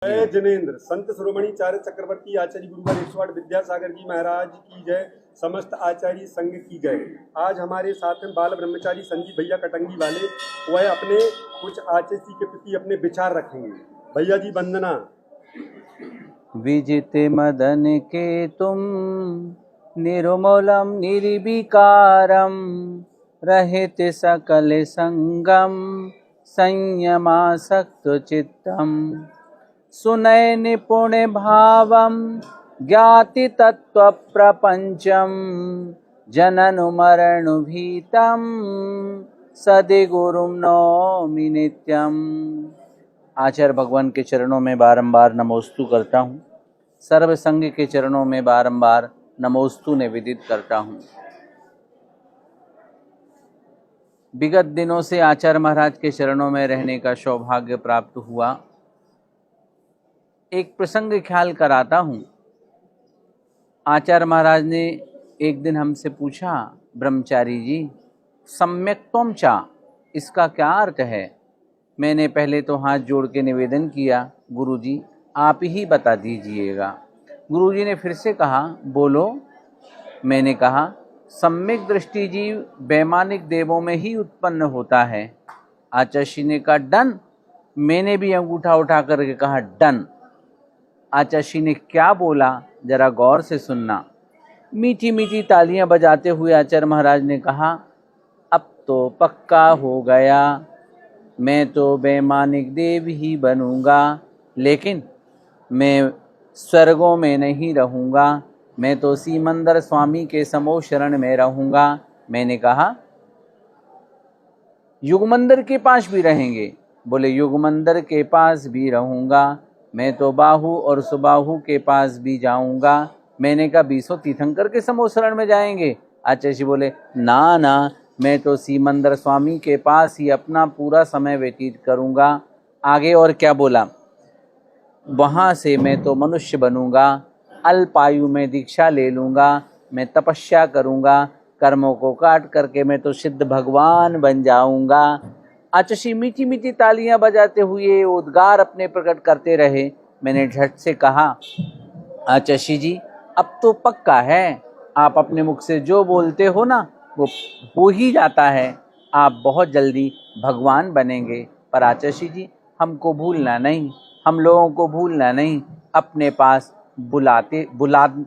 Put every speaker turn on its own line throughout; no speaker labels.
जय जिनेन्द्र। संत शिरोमणि चार्य चक्रवर्ती आचार्य गुरुवर 108 विद्यासागर जी महाराज की जय। समस्त आचार्य संघ की जय। आज हमारे साथ में बाल ब्रह्मचारी संजीव भैया कटंगी वाले, वह अपने कुछ आचार्य जी के प्रति अपने विचार रखेंगे। भैया जी वंदना।
विजित मदन के तुम निर्मलम निर्विकारम, रहित सकल संगम संयमासक्त चित्तम, सुनय निपुण भावम ज्ञाति तत्व प्रपंचम, जननु मरणु भीतम सद्गुरुम नौमि नित्यम। आचार्य भगवान के चरणों में बारंबार नमोस्तु करता हूँ। सर्व संघ के चरणों में बारंबार नमोस्तु निवेदित करता हूँ। विगत दिनों से आचार्य महाराज के चरणों में रहने का सौभाग्य प्राप्त हुआ। एक प्रसंग ख्याल कराता हूँ। आचार्य महाराज ने एक दिन हमसे पूछा, ब्रह्मचारी जी सम्यक्त्वम चा, इसका क्या अर्थ है? मैंने पहले तो हाथ जोड़ के निवेदन किया, गुरुजी आप ही बता दीजिएगा। गुरुजी ने फिर से कहा, बोलो। मैंने कहा, सम्यक दृष्टि जीव वैमानिक देवों में ही उत्पन्न होता है। आचार्य ने कहा डन। मैंने भी अंगूठा उठा करके कहा डन। आचार्य ने क्या बोला जरा गौर से सुनना। मीठी मीठी तालियां बजाते हुए आचार्य महाराज ने कहा, अब तो पक्का हो गया, मैं तो वैमानिक देव ही बनूंगा, लेकिन मैं स्वर्गों में नहीं रहूंगा, मैं तो सीमंदर स्वामी के समो शरण में रहूंगा। मैंने कहा युगमंदिर के पास भी रहेंगे? बोले युगमंदिर के पास भी रहूंगा, मैं तो बाहु और सुबाहु के पास भी जाऊंगा। मैंने कहा 20 तीर्थंकर के समो शरण में जाएंगे? आचार्य जी बोले ना ना, मैं तो सीमंदर स्वामी के पास ही अपना पूरा समय व्यतीत करूंगा। आगे और क्या बोला, वहाँ से मैं तो मनुष्य बनूंगा, अल्पायु में दीक्षा ले लूँगा, मैं तपस्या करूँगा, कर्मों को काट करके मैं तो सिद्ध भगवान बन जाऊँगा। आचार्य मीठी मीठी तालियां बजाते हुए उद्गार अपने प्रकट करते रहे। मैंने झट से कहा, आचार्य जी अब तो पक्का है, आप अपने मुख से जो बोलते हो ना वो हो ही जाता है, आप बहुत जल्दी भगवान बनेंगे। पर आचार्य जी हमको भूलना नहीं, हम लोगों को भूलना नहीं, अपने पास बुला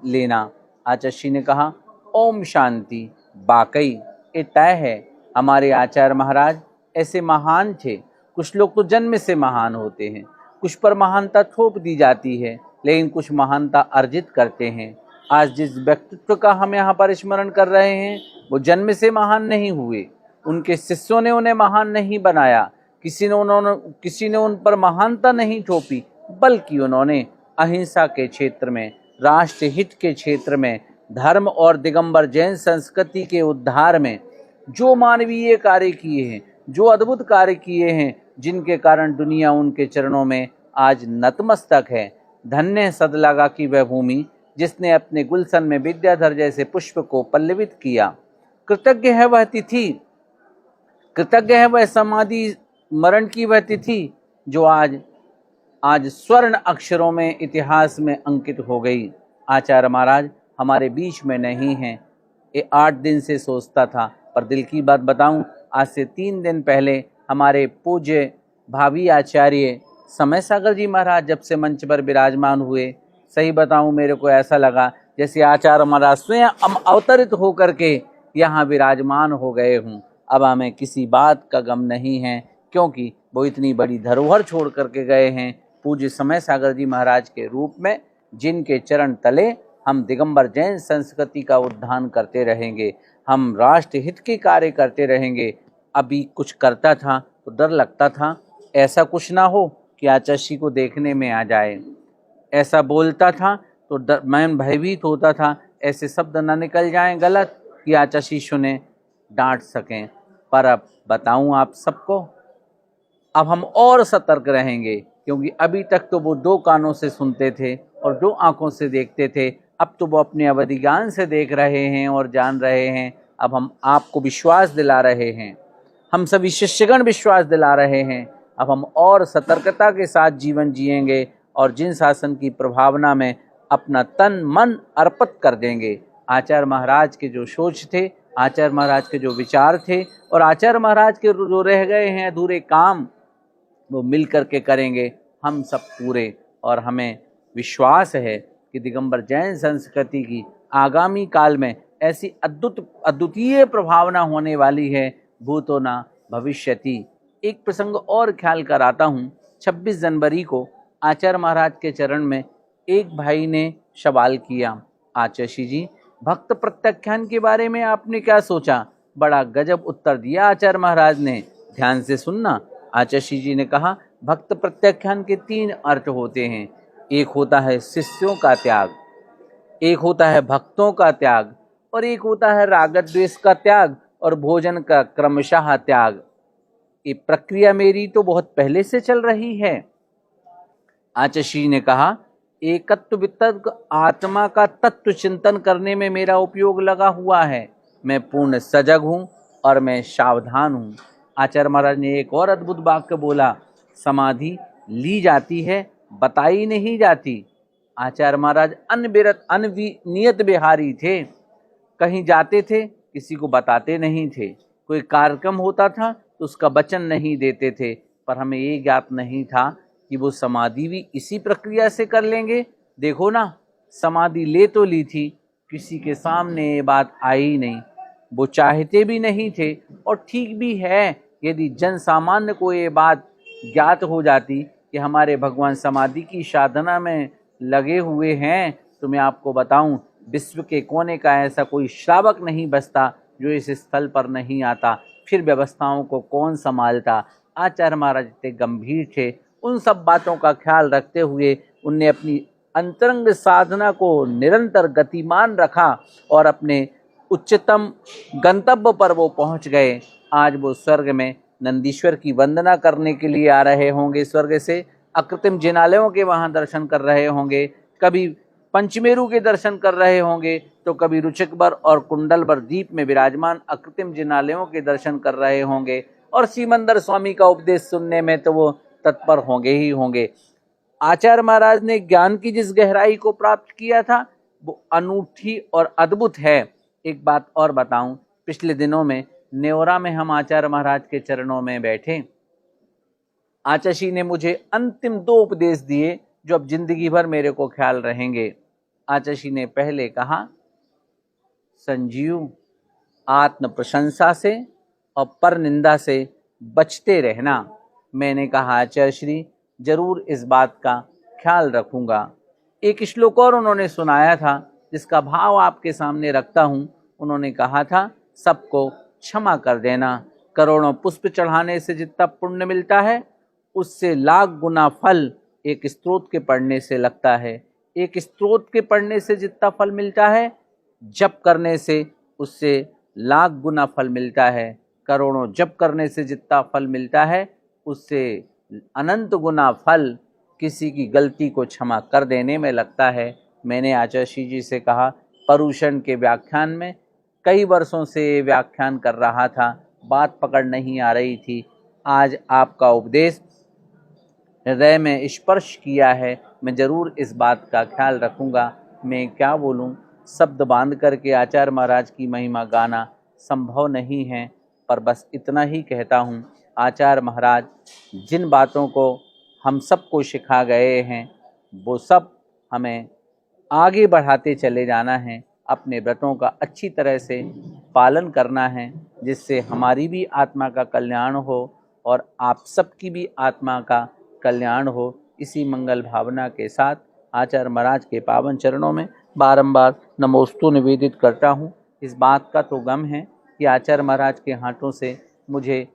लेना। आचार्य ने कहा ओम शांति। वाकई ये तय है, हमारे आचार्य महाराज ऐसे महान थे। कुछ लोग तो जन्म से महान होते हैं, कुछ पर महानता थोप दी जाती है, लेकिन कुछ महानता अर्जित करते हैं। आज जिस व्यक्तित्व का हम यहाँ पर स्मरण कर रहे हैं वो जन्म से महान नहीं हुए, उनके शिष्यों ने उन्हें महान नहीं बनाया, किसी ने उन पर महानता नहीं थोपी, बल्कि उन्होंने अहिंसा के क्षेत्र में, राष्ट्र हित के क्षेत्र में, धर्म और दिगंबर जैन संस्कृति के उद्धार में जो मानवीय कार्य किए हैं, जो अद्भुत कार्य किए हैं, जिनके कारण दुनिया उनके चरणों में आज नतमस्तक है। धन्य सदलागा की वह भूमि जिसने अपने गुलशन में विद्याधर जैसे पुष्प को पल्लवित किया। कृतज्ञ है वह तिथि, कृतज्ञ है वह समाधि मरण की वह तिथि जो आज स्वर्ण अक्षरों में इतिहास में अंकित हो गई। आचार्य महाराज हमारे बीच में नहीं हैं। ये 8 दिन से सोचता था, पर दिल की बात बताऊं, आज से 3 दिन पहले हमारे पूज्य भावी आचार्य समय सागर जी महाराज जब से मंच पर विराजमान हुए, सही बताऊं मेरे को ऐसा लगा जैसे आचार्य महाराज स्वयं अवतरित होकर के यहाँ विराजमान हो गए हूँ। अब हमें किसी बात का गम नहीं है, क्योंकि वो इतनी बड़ी धरोहर छोड़ करके गए हैं पूज्य समय सागर जी महाराज के रूप में, जिनके चरण तले हम दिगंबर जैन संस्कृति का उद्धान करते रहेंगे, हम राष्ट्र हित के कार्य करते रहेंगे। अभी कुछ करता था तो डर लगता था ऐसा कुछ ना हो कि आचार्य को देखने में आ जाए, ऐसा बोलता था तो मैं भयभीत होता था ऐसे शब्द ना निकल जाएं गलत कि आचार्य सुने डांट सकें। पर अब बताऊं आप सबको, अब हम और सतर्क रहेंगे, क्योंकि अभी तक तो वो 2 कानों से सुनते थे और 2 आंखों से देखते थे, अब तो वो अपने अवधि ज्ञान से देख रहे हैं और जान रहे हैं। अब हम आपको विश्वास दिला रहे हैं, हम सभी शिष्यगण विश्वास दिला रहे हैं। अब हम और सतर्कता के साथ जीवन जिएंगे और जिन शासन की प्रभावना में अपना तन मन अर्पित कर देंगे। आचार्य महाराज के जो सोच थे, आचार्य महाराज के जो विचार थे और आचार्य महाराज के जो रह गए हैं अधूरे काम, वो मिल कर के करेंगे हम सब पूरे। और हमें विश्वास है कि दिगंबर जैन संस्कृति की आगामी काल में ऐसी अद्वितीय प्रभावना होने वाली है, भूतो न भविष्यति। एक प्रसंग और ख्याल कराता हूँ। 26 जनवरी को आचार्य महाराज के चरण में एक भाई ने सवाल किया, आचार्य जी भक्त प्रत्याख्यान के बारे में आपने क्या सोचा? बड़ा गजब उत्तर दिया आचार्य महाराज ने, ध्यान से सुनना। आचार्य जी ने कहा, भक्त प्रत्याख्यान के 3 अर्थ होते हैं। एक होता है शिष्यों का त्याग, एक होता है भक्तों का त्याग, और एक होता है राग द्वेष का त्याग और भोजन का क्रमशः त्याग। ये प्रक्रिया मेरी तो बहुत पहले से चल रही है। आचार्य जी ने कहा, एकत्व वितर्क आत्मा का तत्व चिंतन करने में मेरा उपयोग लगा हुआ है। मैं पूर्ण सजग हूँ और मैं सावधान हूँ। आचार्य महाराज ने एक और अद्भुत वाक्य बोला, समाधि ली जाती है, बताई नहीं जाती। आचार्य महाराज अनियत बिहारी थे, कहीं जाते थे किसी को बताते नहीं थे, कोई कार्यक्रम होता था तो उसका वचन नहीं देते थे, पर हमें ये ज्ञात नहीं था कि वो समाधि भी इसी प्रक्रिया से कर लेंगे। देखो ना, समाधि ले तो ली थी, किसी के सामने ये बात आई नहीं, वो चाहते भी नहीं थे। और ठीक भी है, यदि जन सामान्य को ये बात ज्ञात हो जाती कि हमारे भगवान समाधि की साधना में लगे हुए हैं, तो मैं आपको बताऊं, विश्व के कोने का ऐसा कोई श्रावक नहीं बचता जो इस स्थल पर नहीं आता। फिर व्यवस्थाओं को कौन संभालता? आचार्य महाराज इतने गंभीर थे, उन सब बातों का ख्याल रखते हुए उनने अपनी अंतरंग साधना को निरंतर गतिमान रखा और अपने उच्चतम गंतव्य पर वो पहुंच गए। आज वो स्वर्ग में नंदीश्वर की वंदना करने के लिए आ रहे होंगे, स्वर्ग से अकृत्रिम जिनालयों के वहाँ दर्शन कर रहे होंगे, कभी पंचमेरु के दर्शन कर रहे होंगे, तो कभी रुचिकबर और कुंडलबर द्वीप में विराजमान अकृत्रिम जिनालयों के दर्शन कर रहे होंगे, और सिमंदर स्वामी का उपदेश सुनने में तो वो तत्पर होंगे ही होंगे। आचार्य महाराज ने ज्ञान की जिस गहराई को प्राप्त किया था वो अनूठी और अद्भुत है। एक बात और बताऊं, पिछले दिनों में नेवरा में हम आचार्य महाराज के चरणों में बैठे। आचार्य जी ने मुझे अंतिम 2 उपदेश दिए जो अब जिंदगी भर मेरे को ख्याल रहेंगे। आचार्य जी ने पहले कहा, संजीव आत्म प्रशंसा से और पर निंदा से बचते रहना। मैंने कहा, आचार्य श्री जरूर इस बात का ख्याल रखूंगा। एक श्लोक और उन्होंने सुनाया था जिसका भाव आपके सामने रखता हूँ। उन्होंने कहा था, सबको क्षमा कर देना। करोड़ों पुष्प चढ़ाने से जितना पुण्य मिलता है उससे लाख गुना फल एक स्तोत्र के पढ़ने से लगता है। एक स्तोत्र के पढ़ने से जितना फल मिलता है, जप करने से उससे लाख गुना फल मिलता है। करोड़ों जप करने से जितना फल मिलता है उससे अनंत गुना फल किसी की गलती को क्षमा कर देने में लगता है। मैंने आचार्य जी से कहा, पर्युषण के व्याख्यान में कई वर्षों से व्याख्यान कर रहा था, बात पकड़ नहीं आ रही थी। आज आपका उपदेश हृदय में स्पर्श किया है, मैं ज़रूर इस बात का ख्याल रखूँगा। मैं क्या बोलूँ, शब्द बांध करके आचार्य महाराज की महिमा गाना संभव नहीं है, पर बस इतना ही कहता हूँ, आचार्य महाराज जिन बातों को हम सबको सिखा गए हैं वो सब हमें आगे बढ़ाते चले जाना है। अपने व्रतों का अच्छी तरह से पालन करना है, जिससे हमारी भी आत्मा का कल्याण हो और आप सबकी भी आत्मा का कल्याण हो। इसी मंगल भावना के साथ आचार्य महाराज के पावन चरणों में बारंबार नमोस्तु निवेदित करता हूँ। इस बात का तो गम है कि आचार्य महाराज के हाथों से मुझे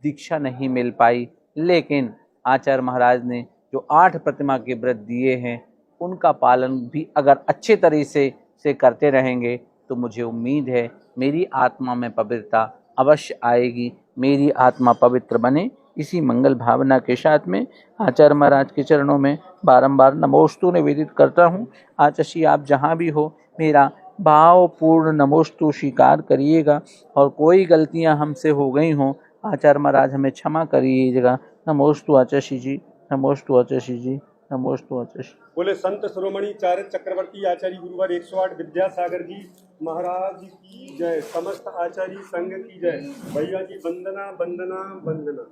दीक्षा नहीं मिल पाई, लेकिन आचार्य महाराज ने जो 8 प्रतिमा के व्रत दिए हैं उनका पालन भी अगर अच्छे तरीके से करते रहेंगे तो मुझे उम्मीद है मेरी आत्मा में पवित्रता अवश्य आएगी, मेरी आत्मा पवित्र बने। इसी मंगल भावना के साथ में आचार्य महाराज के चरणों में बारंबार नमोस्तु निवेदित करता हूँ। आचार्य आप जहाँ भी हो मेरा भावपूर्ण नमोस्तु स्वीकार करिएगा, और कोई गलतियाँ हमसे हो गई हों आचार्य महाराज हमें क्षमा करिएगा। नमोस्तु आचार्य जी, नमोस्तु आचार्य जी,
नमोस्तु आचार्य।
बोले संत शिरोमणि चार्य चक्रवर्ती आचार्य गुरुवर 108 विद्यासागर जी महाराज की जय। समस्त आचार्य संघ की जय। भैया जी वंदना वंदना वंदना।